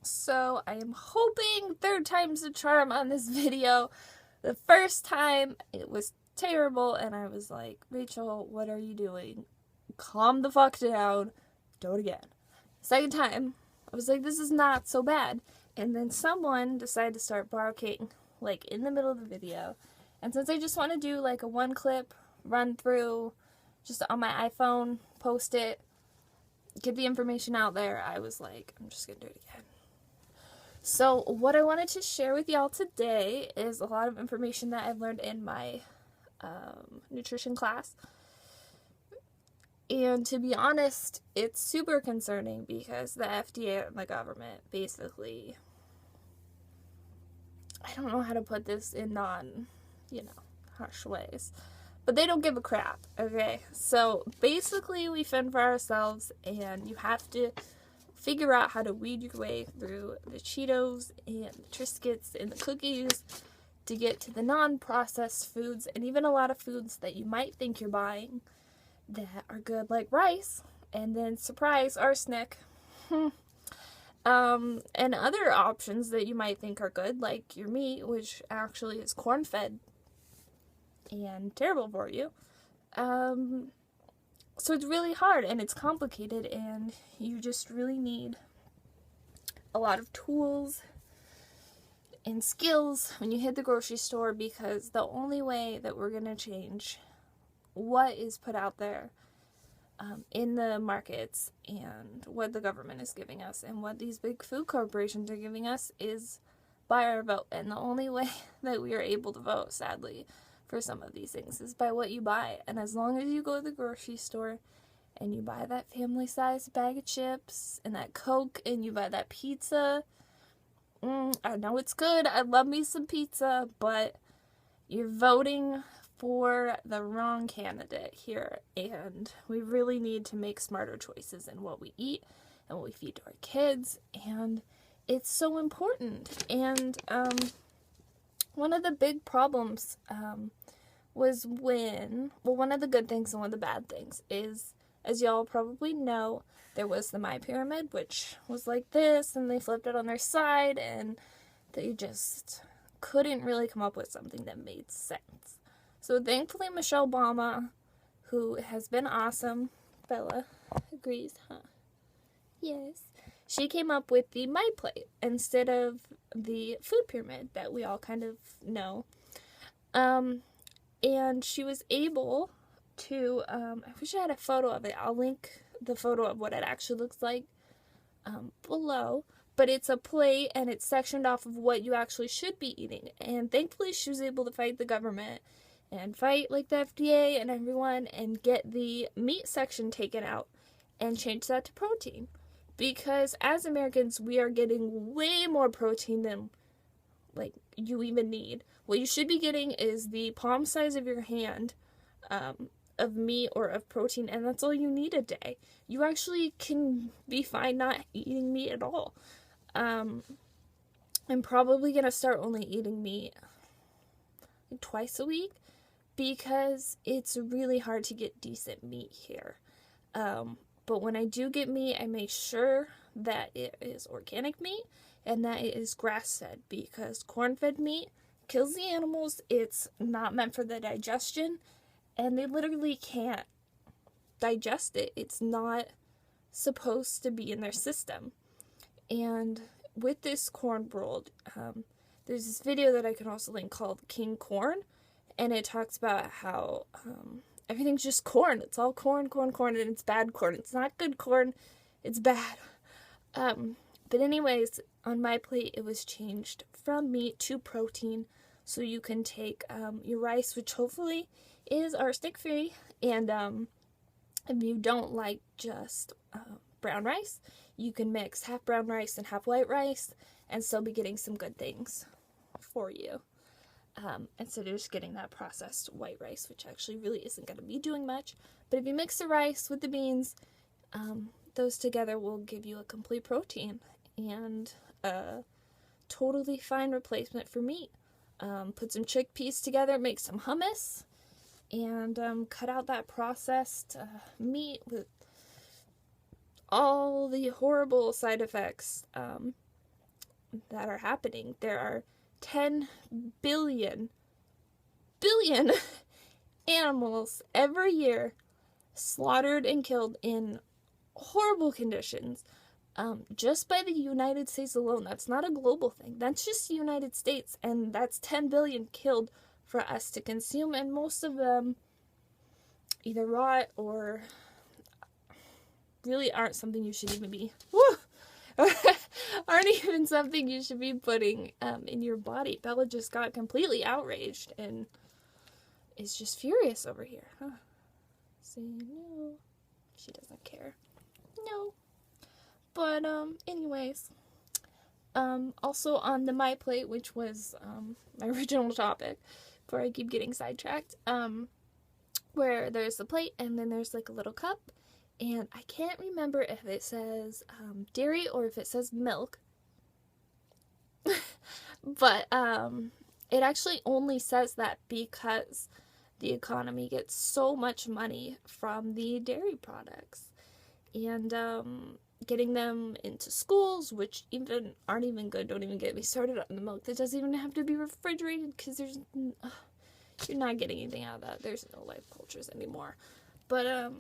So I am hoping third time's the charm on this video. The first time it was terrible and I was like, Rachel, what are you doing? Calm the fuck down. Do it again. Second time, I was like, this is not so bad. And then someone decided to start barking like in the middle of the video. And since I just want to do like a one clip run through just on my iPhone, post it, get the information out there, I was like, I'm just gonna do it again. So what I wanted to share with y'all today is a lot of information that I've learned in my nutrition class. And to be honest, it's super concerning because the FDA and the government basically, I don't know how to put this in harsh ways, but they don't give a crap, okay? So basically we fend for ourselves and you have to figure out how to weed your way through the Cheetos and the Triscuits and the cookies to get to the non-processed foods and even a lot of foods that you might think you're buying that are good, like rice, and then surprise, arsenic. And other options that you might think are good, like your meat, which actually is corn-fed and terrible for you. So it's really hard and it's complicated and you just really need a lot of tools and skills when you hit the grocery store, because the only way that we're going to change what is put out there in the markets and what the government is giving us and what these big food corporations are giving us is by our vote. And the only way that we are able to vote, sadly, for some of these things is by what you buy. And as long as you go to the grocery store and you buy that family-sized bag of chips and that Coke and you buy that pizza, I know it's good, I love me some pizza, but you're voting for the wrong candidate here, and we really need to make smarter choices in what we eat and what we feed to our kids, and it's so important. And one of the big problems was one of the good things and one of the bad things is, as y'all probably know, there was the My Pyramid, which was like this, and they flipped it on their side, and they just couldn't really come up with something that made sense. So thankfully, Michelle Obama, who has been awesome, Bella agrees, huh? Yes. She came up with the My Plate instead of the food pyramid that we all kind of know. And she was able to, I wish I had a photo of it. I'll link the photo of what it actually looks like below. But it's a plate and it's sectioned off of what you actually should be eating. And thankfully she was able to fight the government and fight like the FDA and everyone and get the meat section taken out and change that to protein. Because as Americans, we are getting way more protein than like you even need. What you should be getting is the palm size of your hand of meat or of protein, and that's all you need a day. You actually can be fine not eating meat at all. I'm probably gonna start only eating meat like twice a week because it's really hard to get decent meat here. But when I do get meat, I make sure that it is organic meat and that it is grass-fed, because corn-fed meat kills the animals. It's not meant for the digestion, and they literally can't digest it. It's not supposed to be in their system. And with this corn world, there's this video that I can also link called King Corn, and it talks about how everything's just corn. It's all corn, corn, corn, and it's bad corn. It's not good corn. It's bad. But anyways, on My Plate, it was changed from meat to protein. So you can take your rice, which hopefully is arsenic-free. And if you don't like just brown rice, you can mix half brown rice and half white rice and still be getting some good things for you. Instead of just getting that processed white rice, which actually really isn't going to be doing much. But if you mix the rice with the beans, those together will give you a complete protein and a totally fine replacement for meat. Put some chickpeas together, make some hummus, and cut out that processed meat with all the horrible side effects that are happening. There are 10 billion animals every year slaughtered and killed in horrible conditions, just by the United States alone. That's not a global thing. That's just the United States, and that's 10 billion killed for us to consume, and most of them either rot or really aren't something you should even be aren't even something you should be putting in your body. Bella just got completely outraged and is just furious over here. Say no. She doesn't care. No. But anyways, also on the My Plate, which was my original topic, before I keep getting sidetracked, where there's the plate and then there's like a little cup, and I can't remember if it says dairy or if it says milk, but it actually only says that because the economy gets so much money from the dairy products, and getting them into schools, which even aren't even good. Don't even get me started on the milk that doesn't even have to be refrigerated, because there's you're not getting anything out of that. There's no life cultures anymore. But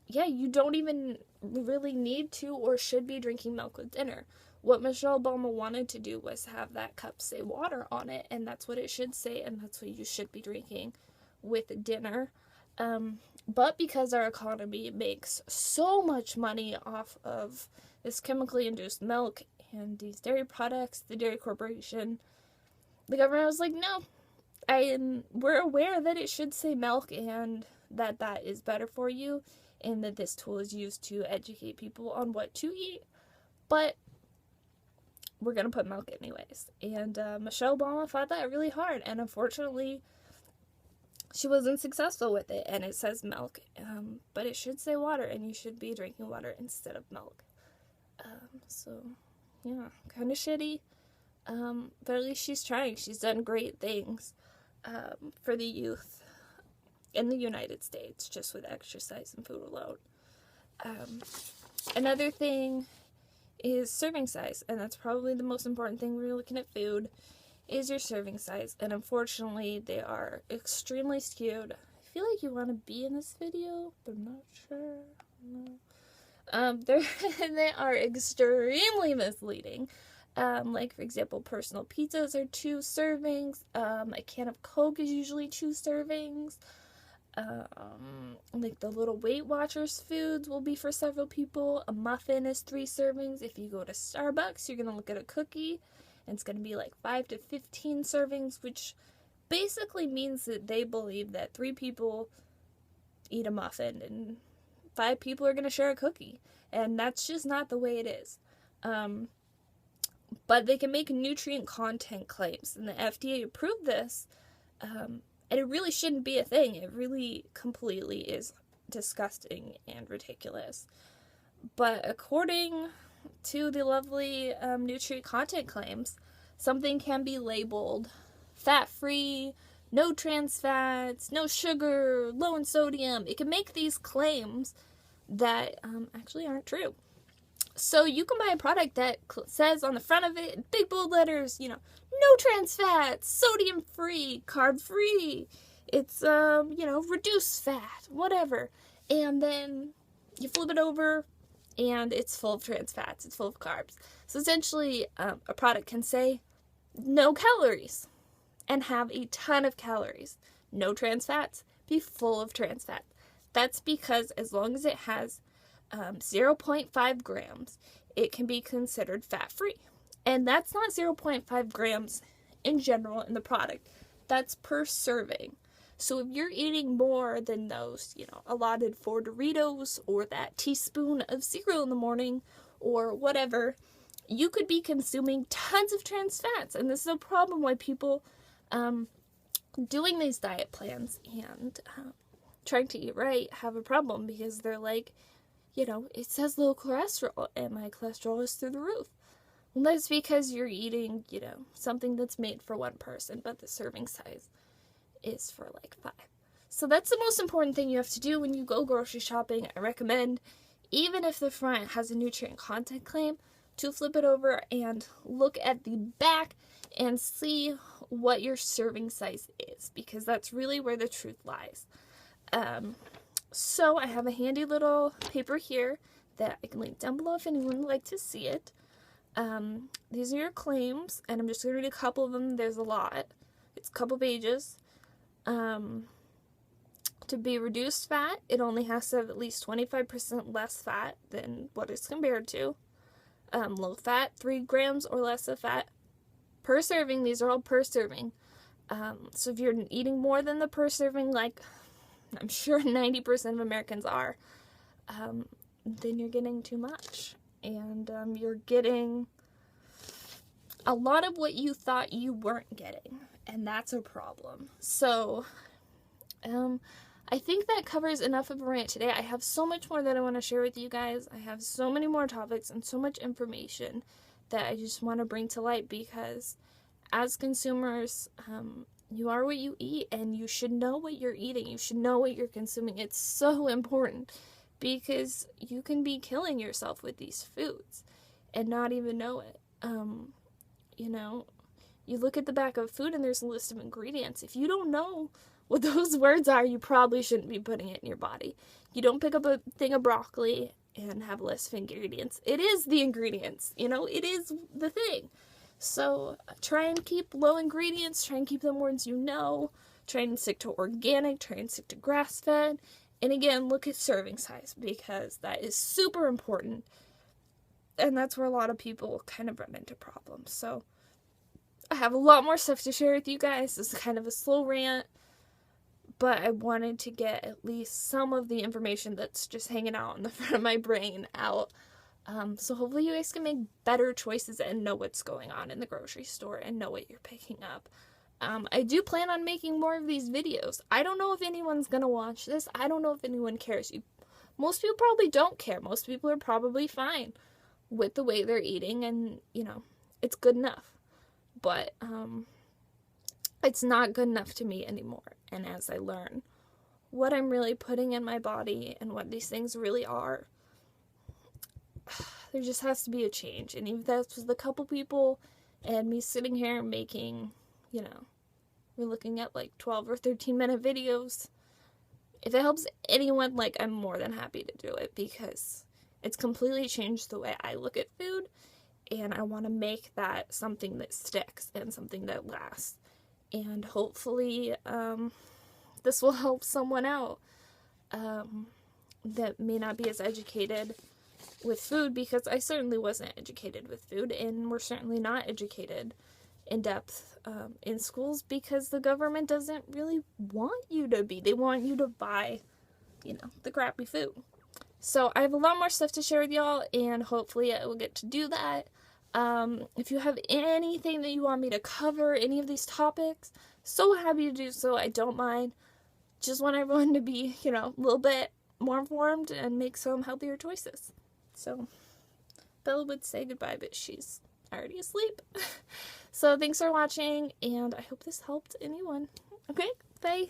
yeah, you don't even really need to or should be drinking milk with dinner. What Michelle Obama wanted to do was have that cup say water on it, and that's what it should say, and that's what you should be drinking with dinner. But because our economy makes so much money off of this chemically induced milk and these dairy products, the Dairy Corporation, the government was like, no, we're aware that it should say milk and that that is better for you, and that this tool is used to educate people on what to eat, but we're going to put milk anyways. And Michelle Obama fought that really hard, and unfortunately she wasn't successful with it, and it says milk, but it should say water, and you should be drinking water instead of milk. So, yeah, kind of shitty, but at least she's trying. She's done great things for the youth in the United States, just with exercise and food alone. Another thing is serving size, and that's probably the most important thing when you're looking at food, is your serving size, and unfortunately they are extremely skewed. I feel like you want to be in this video, but I'm not sure. No. They are extremely misleading. Like, for example, personal pizzas are 2 servings, a can of Coke is usually 2 servings, like the little Weight Watchers foods will be for several people. A muffin is 3 servings. If you go to Starbucks, you're gonna look at a cookie, and it's going to be like 5 to 15 servings, which basically means that they believe that 3 people eat a muffin and 5 people are going to share a cookie. And that's just not the way it is. But they can make nutrient content claims, and the FDA approved this, and it really shouldn't be a thing. It really completely is disgusting and ridiculous. But according to the lovely nutrient content claims, something can be labeled fat-free, no trans fats, no sugar, low in sodium. It can make these claims that actually aren't true. So you can buy a product that says on the front of it, big bold letters, no trans fats, sodium-free, carb-free, it's, reduced fat, whatever. And then you flip it over, and it's full of trans fats, it's full of carbs. So essentially, a product can say no calories and have a ton of calories. No trans fats, be full of trans fat. That's because as long as it has 0.5 grams, it can be considered fat-free. And that's not 0.5 grams in general in the product. That's per serving. So if you're eating more than those, allotted 4 Doritos or that teaspoon of cereal in the morning or whatever, you could be consuming tons of trans fats. And this is a problem why people doing these diet plans and trying to eat right have a problem, because they're like, it says low cholesterol and my cholesterol is through the roof. Well, that's because you're eating, something that's made for 1 person, but the serving size is for like 5. So that's the most important thing you have to do when you go grocery shopping. I recommend, even if the front has a nutrient content claim, to flip it over and look at the back and see what your serving size is, because that's really where the truth lies. So I have a handy little paper here that I can link down below if anyone would like to see it. These are your claims, and I'm just going to read a couple of them. There's a lot. It's a couple pages. To be reduced fat, it only has to have at least 25% less fat than what it's compared to. Low fat, 3 grams or less of fat per serving. These are all per serving. So if you're eating more than the per serving, like I'm sure 90% of Americans are, then you're getting too much. And you're getting a lot of what you thought you weren't getting. And that's a problem. So, I think that covers enough of a rant today. I have so much more that I want to share with you guys. I have so many more topics and so much information that I just want to bring to light, because as consumers, you are what you eat, and you should know what you're eating. You should know what you're consuming. It's so important, because you can be killing yourself with these foods and not even know it. You know, you look at the back of food and there's a list of ingredients. If you don't know what those words are, you probably shouldn't be putting it in your body. You don't pick up a thing of broccoli and have a list of ingredients. It is the ingredients, you know, it is the thing. So try and keep low ingredients, try and keep them words you know, try and stick to organic, try and stick to grass-fed, and again, look at serving size, because that is super important, and that's where a lot of people kind of run into problems. So I have a lot more stuff to share with you guys. This is kind of a slow rant, but I wanted to get at least some of the information that's just hanging out in the front of my brain out. So hopefully you guys can make better choices and know what's going on in the grocery store and know what you're picking up. I do plan on making more of these videos. I don't know if anyone's gonna watch this. I don't know if anyone cares. Most people probably don't care. Most people are probably fine with the way they're eating, and, you know, it's good enough. But, it's not good enough to me anymore. And as I learn what I'm really putting in my body and what these things really are, there just has to be a change. And if that's with a couple people and me sitting here making, you know, we're looking at like 12 or 13 minute videos, if it helps anyone, like, I'm more than happy to do it, because it's completely changed the way I look at food, and I want to make that something that sticks and something that lasts. And hopefully, this will help someone out that may not be as educated with food, because I certainly wasn't educated with food, and we're certainly not educated in depth in schools, because the government doesn't really want you to be. They want you to buy, you know, the crappy food. So I have a lot more stuff to share with y'all, and hopefully I will get to do that. If you have anything that you want me to cover, any of these topics, so happy to do so. I don't mind. Just want everyone to be, you know, a little bit more informed and make some healthier choices. So Bella would say goodbye, but she's already asleep. So thanks for watching, and I hope this helped anyone. Okay, bye.